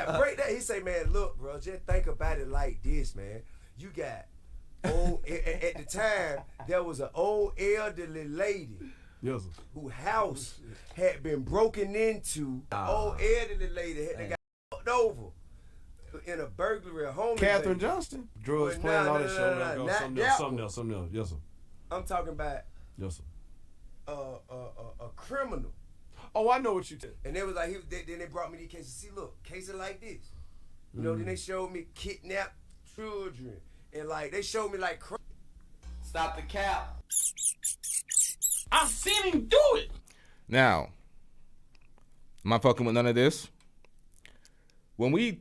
got break that. He say, man, look, bro, just think about it like this, man. You got old at the time there was an old elderly lady. Yes, sir. Whose house had been broken into. Old elderly lady had got fucked over in a burglary, a home. Catherine Johnston. Drugs playing all that shit. Something else. Yes, sir. I'm talking about. Yes, sir. A criminal. Oh, I know what you did. And they was like, then they brought me these cases. See, look, cases like this. You know, then they showed me kidnapped children. And like, they showed me like. Stop the cap. I've seen him do it. Now, am I fucking with none of this? When we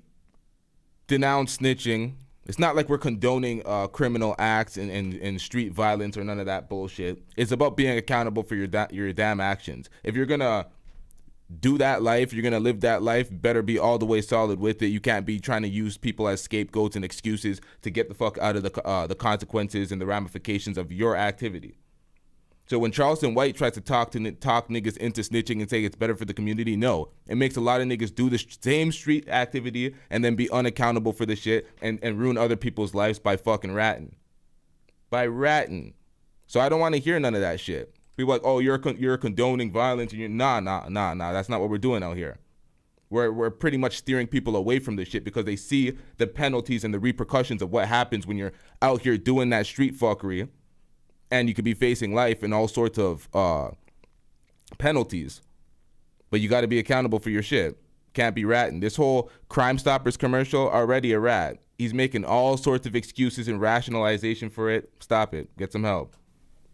denounce snitching, it's not like we're condoning criminal acts and street violence or none of that bullshit. It's about being accountable for your damn actions. If you're gonna do that life, you're gonna live that life, better be all the way solid with it. You can't be trying to use people as scapegoats and excuses to get the fuck out of the consequences and the ramifications of your activity. So when Charleston White tries to talk niggas into snitching and say it's better for the community, no. It makes a lot of niggas do the same street activity and then be unaccountable for the shit and ruin other people's lives by fucking ratting. By ratting. So I don't want to hear none of that shit. People like, oh, you're condoning violence, and you're nah. That's not what we're doing out here. We're pretty much steering people away from this shit because they see the penalties and the repercussions of what happens when you're out here doing that street fuckery. And you could be facing life and all sorts of penalties. But you got to be accountable for your shit. Can't be ratting. This whole Crime Stoppers commercial, already a rat. He's making all sorts of excuses and rationalization for it. Stop it. Get some help.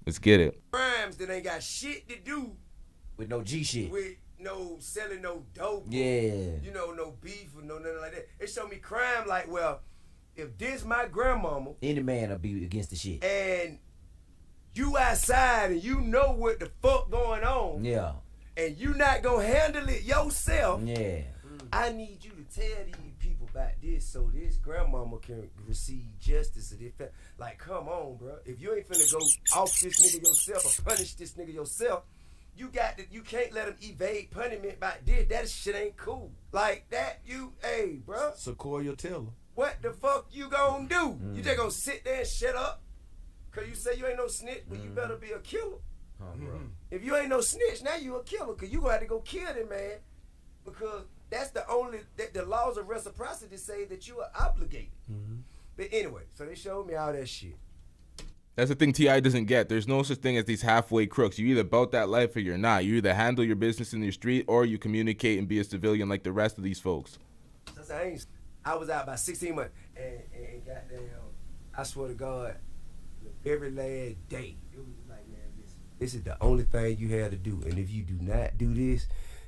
Let's get it. Crimes that ain't got shit to do. With no G shit. With no selling no dope. Yeah. You know, no beef or no nothing like that. It showed me crime like, well, if this my grandmama. Any man will be against the shit. And you outside and you know what the fuck going on. Yeah. And you not gonna handle it yourself. Yeah. I need you to tell these people about this so this grandmama can receive justice. Like, come on, bro. If you ain't finna go off this nigga yourself or punish this nigga yourself, you can't let him evade punishment by this. That shit ain't cool. Like that, hey, bro. Sequoia Taylor. What the fuck you gonna do? You just gonna sit there and shut up? Cause you say you ain't no snitch, but you better be a killer. If you ain't no snitch, now you a killer. Cause you gonna have to go kill that man. Because that's the only, the laws of reciprocity say that you are obligated. But anyway, so they showed me all that shit. That's the thing T.I. doesn't get. There's no such thing as these halfway crooks. You either about that life or you're not. You either handle your business in your street or you communicate and be a civilian like the rest of these folks. I was out by 16 months and goddamn, I swear to God, every last day, it was like, man, this is the only thing you have to do. And if you do not do this,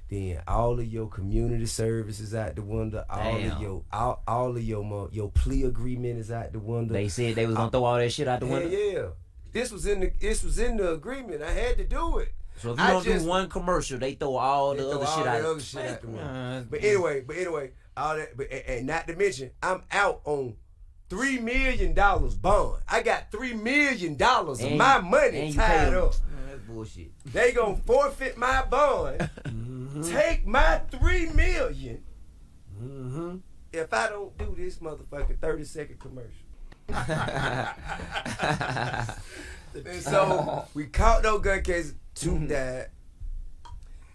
then all of your community service is out the window. All of your plea agreement is out the window. They said they was gonna throw all that shit out the window. Yeah, this was in the agreement. I had to do it. So if you don't do one commercial, they throw all the other shit out the window. But anyway, all that. But and not to mention, I'm out on $3 million bond. I got $3 million of my money tied up. That's bullshit. They gonna forfeit my bond, take my $3 million. If I don't do this motherfucking 30-second commercial. And so we caught no gun cases. 2 died,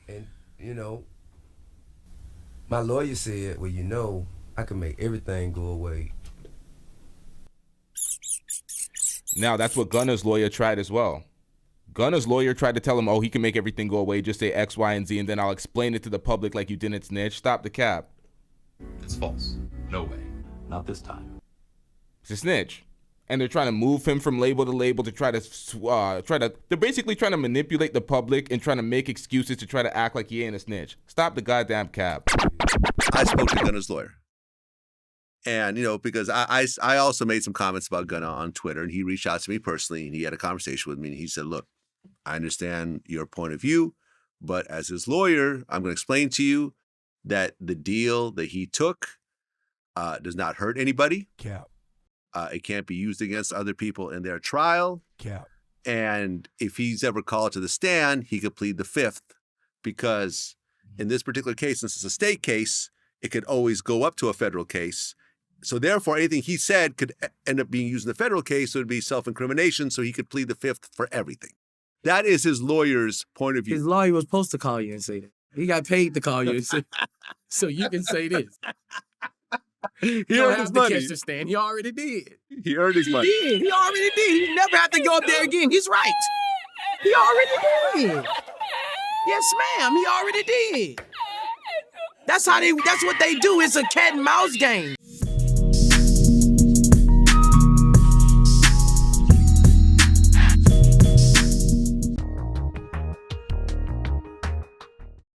and you know, my lawyer said, "Well, you know, I can make everything go away." Now, that's what Gunna's lawyer tried as well. Gunna's lawyer tried to tell him, oh, he can make everything go away, just say X, Y, and Z, and then I'll explain it to the public like you didn't snitch. Stop the cap. It's false. No way. Not this time. It's a snitch. And they're trying to move him from label to label to they're basically trying to manipulate the public and trying to make excuses to try to act like he ain't a snitch. Stop the goddamn cap. I spoke to Gunna's lawyer. And, you know, because I also made some comments about Gunna on Twitter, and he reached out to me personally, and he had a conversation with me, and he said, look, I understand your point of view, but as his lawyer, I'm going to explain to you that the deal that he took does not hurt anybody. Cap. It can't be used against other people in their trial. Cap. And if he's ever called to the stand, he could plead the fifth, because in this particular case, since it's a state case, it could always go up to a federal case. So therefore, anything he said could end up being used in the federal case, so it would be self-incrimination, so he could plead the fifth for everything. That is his lawyer's point of view. His lawyer was supposed to call you and say that. He got paid to call you and say, so you can say this. He earned his money. Catch the stand. He already did. He earned his money. He already did. He never had to go up there again. He's right. He already did. Yes, ma'am. He already did. That's what they do. It's a cat and mouse game.